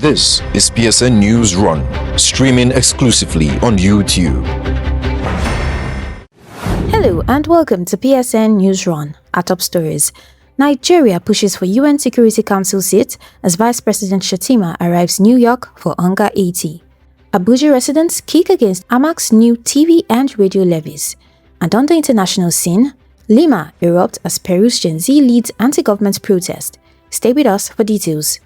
This is PSN Newsrun, streaming exclusively on YouTube. Hello and welcome to PSN Newsrun. Our top stories. Nigeria pushes for UN Security Council seat as Vice President Shettima arrives New York for UNGA 80. Abuja residents kick against AMAC's new TV and radio levies. And on the international scene, Lima erupts as Peru's Gen Z leads anti-government protest. Stay with us for details.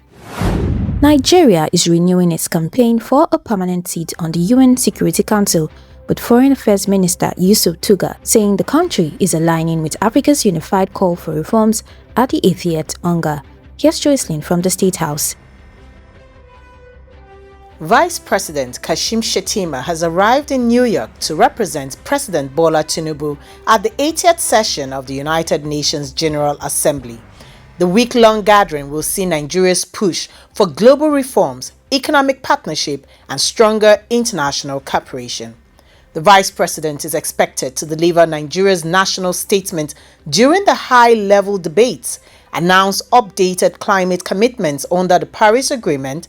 Nigeria is renewing its campaign for a permanent seat on the UN Security Council, with Foreign Affairs Minister Yusuf Tuga saying the country is aligning with Africa's unified call for reforms at the 80th UNGA. Here's Joycelyn from the State House. Vice President Kashim Shettima has arrived in New York to represent President Bola Tinubu at the 80th session of the United Nations General Assembly. The week-long gathering will see Nigeria's push for global reforms, economic partnership, and stronger international cooperation. The Vice President is expected to deliver Nigeria's national statement during the high-level debates, announce updated climate commitments under the Paris Agreement,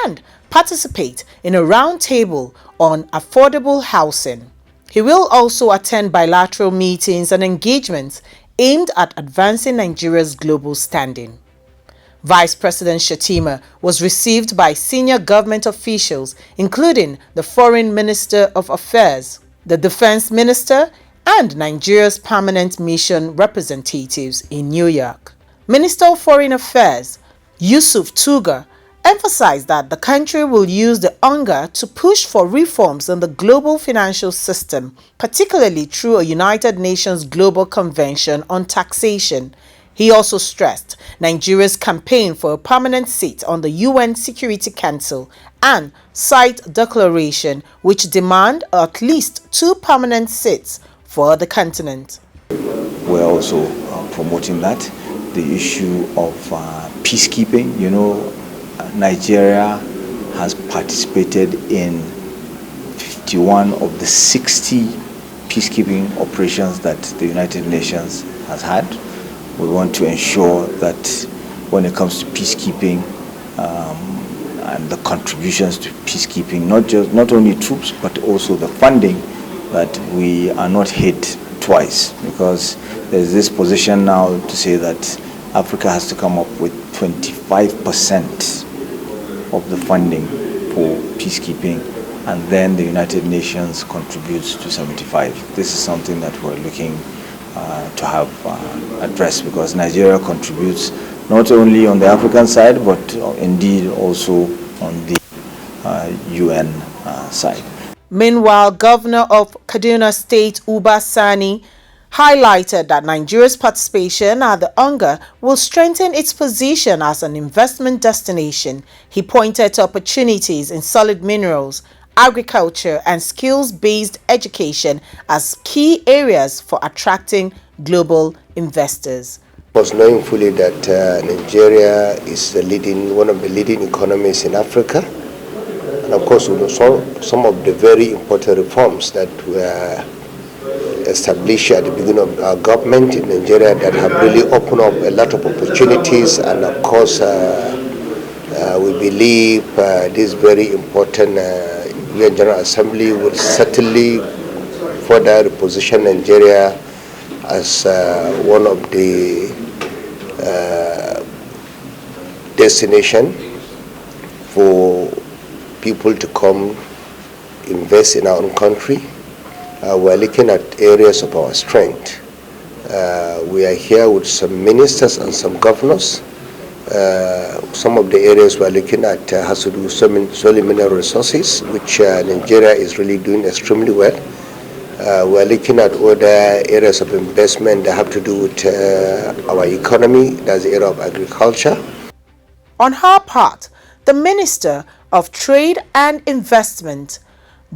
and participate in a roundtable on affordable housing. He will also attend bilateral meetings and engagements aimed at advancing Nigeria's global standing. Vice President Shettima was received by senior government officials, including the Foreign Minister of Affairs, the Defense Minister, and Nigeria's permanent mission representatives in New York. Minister of Foreign Affairs Yusuf Tuga emphasized that the country will use the UNGA to push for reforms in the global financial system, particularly through a United Nations Global Convention on Taxation. He also stressed Nigeria's campaign for a permanent seat on the UN Security Council and site declaration, which demand at least 2 permanent seats for the continent. We're also promoting that. The issue of peacekeeping, Nigeria has participated in 51 of the 60 peacekeeping operations that the United Nations has had. We want to ensure that when it comes to peacekeeping and the contributions to peacekeeping, not only troops but also the funding, that we are not hit twice, because there's this position now to say that Africa has to come up with 25% of the funding for peacekeeping, and then the United Nations contributes to 75%. This is something that we're looking to have addressed, because Nigeria contributes not only on the African side but indeed also on the UN side. Meanwhile, Governor of Kaduna State Uba Sani highlighted that Nigeria's participation at the UNGA will strengthen its position as an investment destination. He pointed to opportunities in solid minerals, agriculture, and skills-based education as key areas for attracting global investors. Was knowing fully that Nigeria is one of the leading economies in Africa, and of course we know some of the very important reforms that were established at the beginning of our government in Nigeria that have really opened up a lot of opportunities, and of course we believe this very important UN General Assembly will certainly further reposition Nigeria as one of the destination for people to come invest in our own country. We're looking at areas of our strength. We are here with some ministers and some governors. Some of the areas we're looking at has to do with solid mineral resources, which Nigeria is really doing extremely well. We're looking at other areas of investment that have to do with our economy. That's the area of agriculture. On her part, the Minister of Trade and Investment,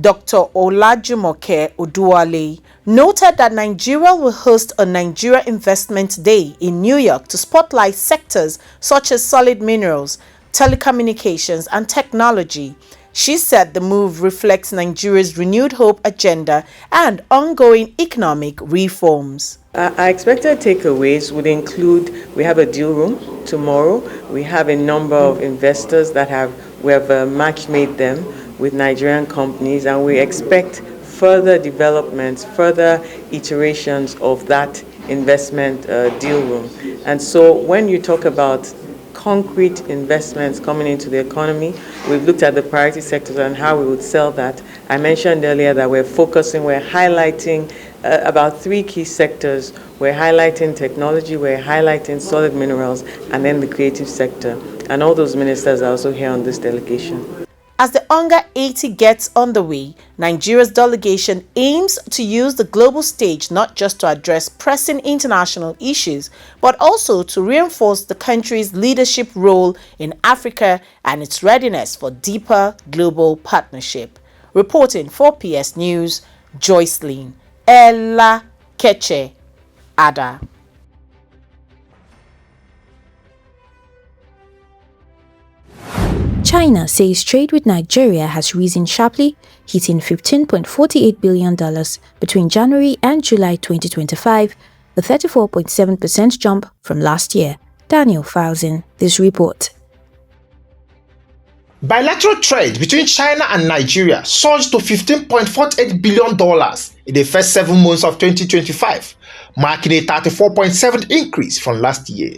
Dr. Olajumoke Oduwale, noted that Nigeria will host a Nigeria Investment Day in New York to spotlight sectors such as solid minerals, telecommunications, and technology. She said the move reflects Nigeria's renewed hope agenda and ongoing economic reforms. Our expected takeaways would include we have a deal room tomorrow. We have a number of investors we have match made them with Nigerian companies, and we expect further developments, further iterations of that investment deal room. And so when you talk about concrete investments coming into the economy, we've looked at the priority sectors and how we would sell that. I mentioned earlier that we're highlighting about 3 key sectors. We're highlighting technology, we're highlighting solid minerals, and then the creative sector. And all those ministers are also here on this delegation. As the UNGA 80 gets underway, Nigeria's delegation aims to use the global stage not just to address pressing international issues, but also to reinforce the country's leadership role in Africa and its readiness for deeper global partnership. Reporting for PS News, Joycelyn Ella Keche Ada. China says trade with Nigeria has risen sharply, hitting $15.48 billion between January and July 2025, a 34.7% jump from last year. Daniel files in this report. Bilateral trade between China and Nigeria surged to $15.48 billion in the first 7 months of 2025, marking a 34.7% increase from last year.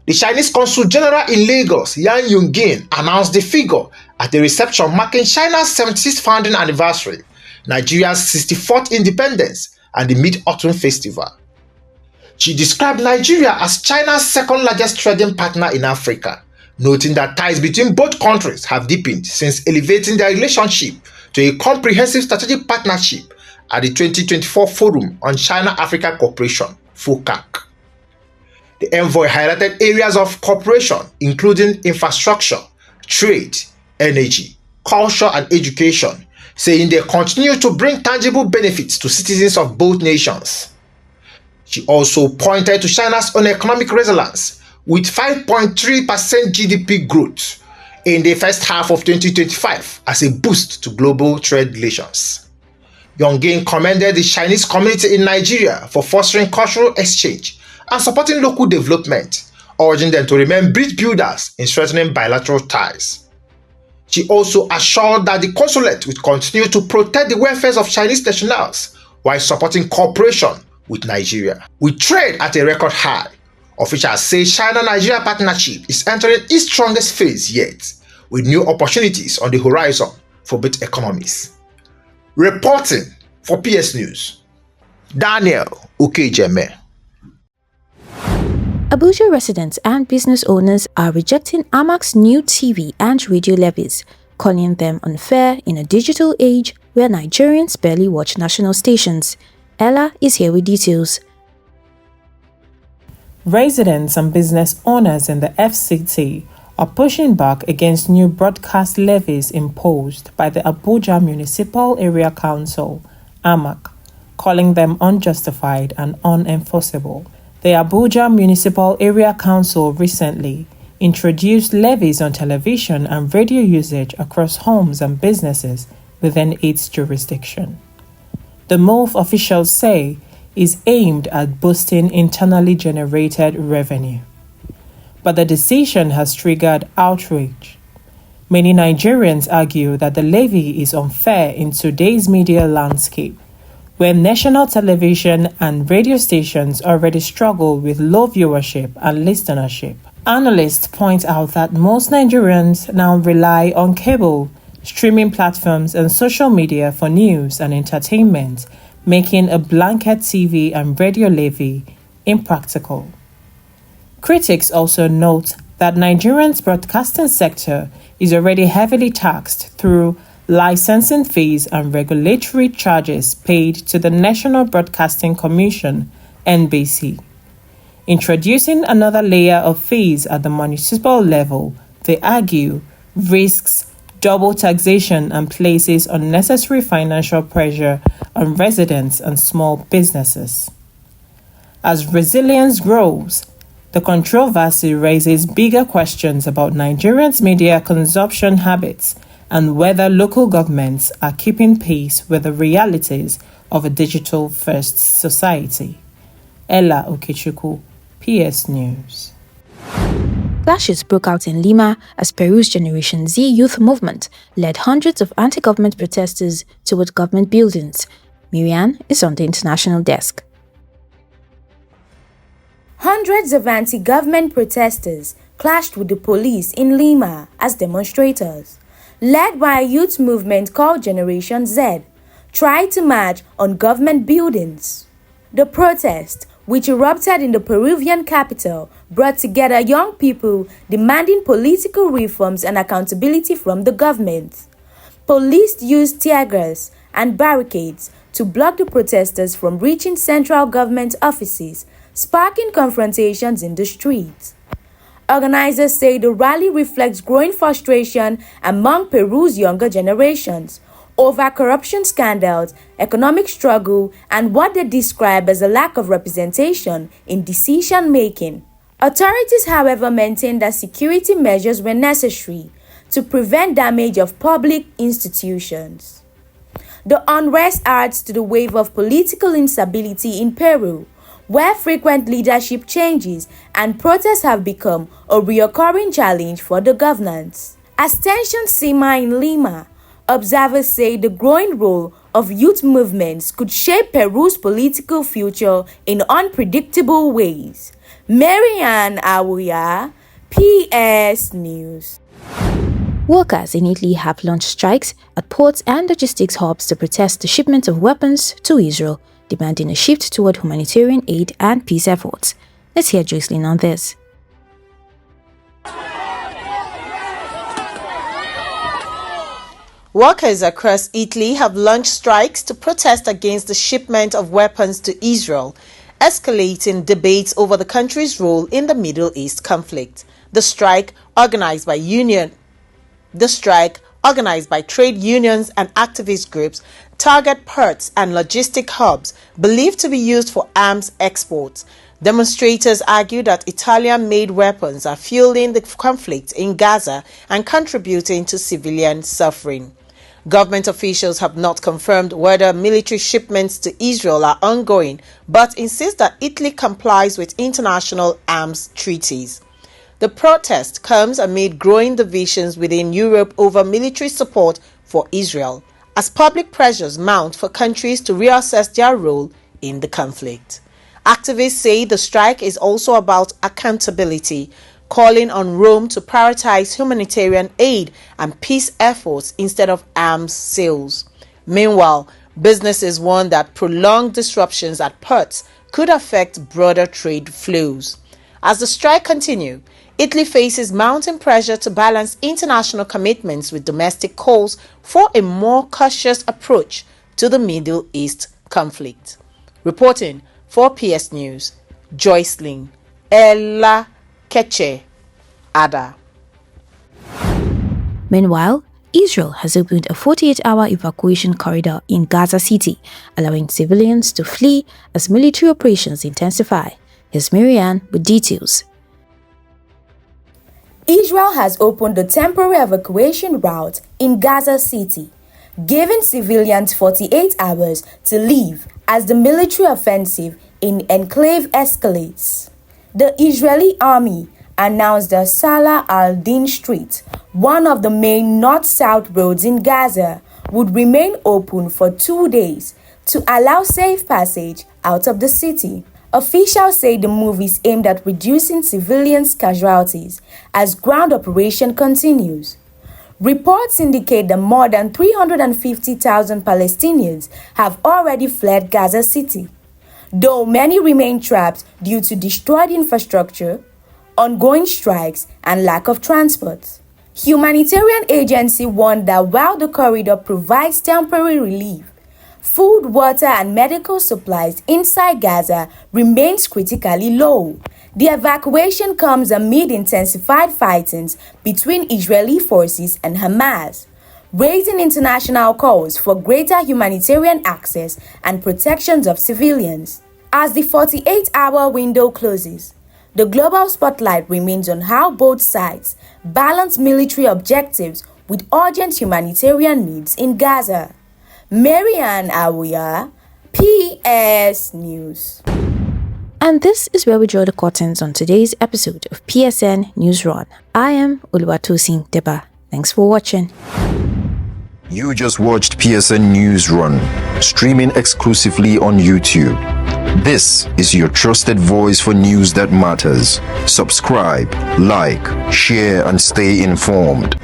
The Chinese Consul General in Lagos, Yang Yungjin, announced the figure at a reception marking China's 76th founding anniversary, Nigeria's 64th independence, and the Mid-Autumn Festival. She described Nigeria as China's second-largest trading partner in Africa, noting that ties between both countries have deepened since elevating their relationship to a comprehensive strategic partnership at the 2024 Forum on China-Africa Cooperation, FOCAC. The envoy highlighted areas of cooperation including infrastructure, trade, energy, culture, and education, saying they continue to bring tangible benefits to citizens of both nations. She also pointed to China's own economic resilience with 5.3% GDP growth in the first half of 2025 as a boost to global trade relations. Yonggin commended the Chinese community in Nigeria for fostering cultural exchange and supporting local development, urging them to remain bridge builders in strengthening bilateral ties. She also assured that the consulate will continue to protect the welfare of Chinese nationals while supporting cooperation with Nigeria. With trade at a record high, officials say China-Nigeria partnership is entering its strongest phase yet, with new opportunities on the horizon for both economies. Reporting for PS News, Daniel Ukejeme. Abuja residents and business owners are rejecting AMAC's new TV and radio levies, calling them unfair in a digital age where Nigerians barely watch national stations. Ella is here with details. Residents and business owners in the FCT are pushing back against new broadcast levies imposed by the Abuja Municipal Area Council, AMAC, calling them unjustified and unenforceable. The Abuja Municipal Area Council recently introduced levies on television and radio usage across homes and businesses within its jurisdiction. The move, officials say, is aimed at boosting internally generated revenue. But the decision has triggered outrage. Many Nigerians argue that the levy is unfair in today's media landscape, where national television and radio stations already struggle with low viewership and listenership. Analysts point out that most Nigerians now rely on cable, streaming platforms, and social media for news and entertainment, making a blanket TV and radio levy impractical. Critics also note that Nigeria's broadcasting sector is already heavily taxed through licensing fees and regulatory charges paid to the National Broadcasting Commission, NBC. Introducing another layer of fees at the municipal level, they argue, risks double taxation and places unnecessary financial pressure on residents and small businesses. As resilience grows, the controversy raises bigger questions about Nigerians' media consumption habits and whether local governments are keeping pace with the realities of a digital-first society. Ella Okechukwu, PS News. Clashes broke out in Lima as Peru's Generation Z youth movement led hundreds of anti-government protesters toward government buildings. Miriam is on the international desk. Hundreds of anti-government protesters clashed with the police in Lima as demonstrators, led by a youth movement called Generation Z, tried to march on government buildings. The protest, which erupted in the Peruvian capital, brought together young people demanding political reforms and accountability from the government. Police used tear gas and barricades to block the protesters from reaching central government offices, sparking confrontations in the streets. Organizers say the rally reflects growing frustration among Peru's younger generations over corruption scandals, economic struggle, and what they describe as a lack of representation in decision-making. Authorities, however, maintain that security measures were necessary to prevent damage of public institutions. The unrest adds to the wave of political instability in Peru, where frequent leadership changes and protests have become a recurring challenge for the governance. As tensions simmer in Lima, observers say the growing role of youth movements could shape Peru's political future in unpredictable ways. Marianne Awuya, PS News. Workers in Italy have launched strikes at ports and logistics hubs to protest the shipment of weapons to Israel, demanding a shift toward humanitarian aid and peace efforts. Let's hear Jocelyn on this. Workers across Italy have launched strikes to protest against the shipment of weapons to Israel, escalating debates over the country's role in the Middle East conflict. The strike, organized by trade unions and activist groups, target ports and logistic hubs believed to be used for arms exports. Demonstrators argue that Italian-made weapons are fueling the conflict in Gaza and contributing to civilian suffering. Government officials have not confirmed whether military shipments to Israel are ongoing, but insist that Italy complies with international arms treaties. The protest comes amid growing divisions within Europe over military support for Israel, as public pressures mount for countries to reassess their role in the conflict. Activists say the strike is also about accountability, calling on Rome to prioritize humanitarian aid and peace efforts instead of arms sales. Meanwhile, businesses warn that prolonged disruptions at ports could affect broader trade flows. As the strike continues, Italy faces mounting pressure to balance international commitments with domestic calls for a more cautious approach to the Middle East conflict. Reporting for PS News, Jocelyn Ella Keche Ada. Meanwhile, Israel has opened a 48-hour evacuation corridor in Gaza City, allowing civilians to flee as military operations intensify. Here's Marianne with details. Israel has opened a temporary evacuation route in Gaza City, giving civilians 48 hours to leave as the military offensive in enclave escalates. The Israeli army announced that Salah al-Din Street, one of the main north-south roads in Gaza, would remain open for 2 days to allow safe passage out of the city. Officials say the move is aimed at reducing civilians' casualties as ground operation continues. Reports indicate that more than 350,000 Palestinians have already fled Gaza City, though many remain trapped due to destroyed infrastructure, ongoing strikes, and lack of transport. Humanitarian agencies warned that while the corridor provides temporary relief, food, water, and medical supplies inside Gaza remains critically low. The evacuation comes amid intensified fightings between Israeli forces and Hamas, raising international calls for greater humanitarian access and protections of civilians. As the 48-hour window closes, the global spotlight remains on how both sides balance military objectives with urgent humanitarian needs in Gaza. Marianne Awuya, PS News. And this is where we draw the curtains on today's episode of PSN Newsrun. I am Oluwatosin Deba. Thanks for watching. You just watched PSN Newsrun, streaming exclusively on YouTube. This is your trusted voice for news that matters. Subscribe, like, share, and stay informed.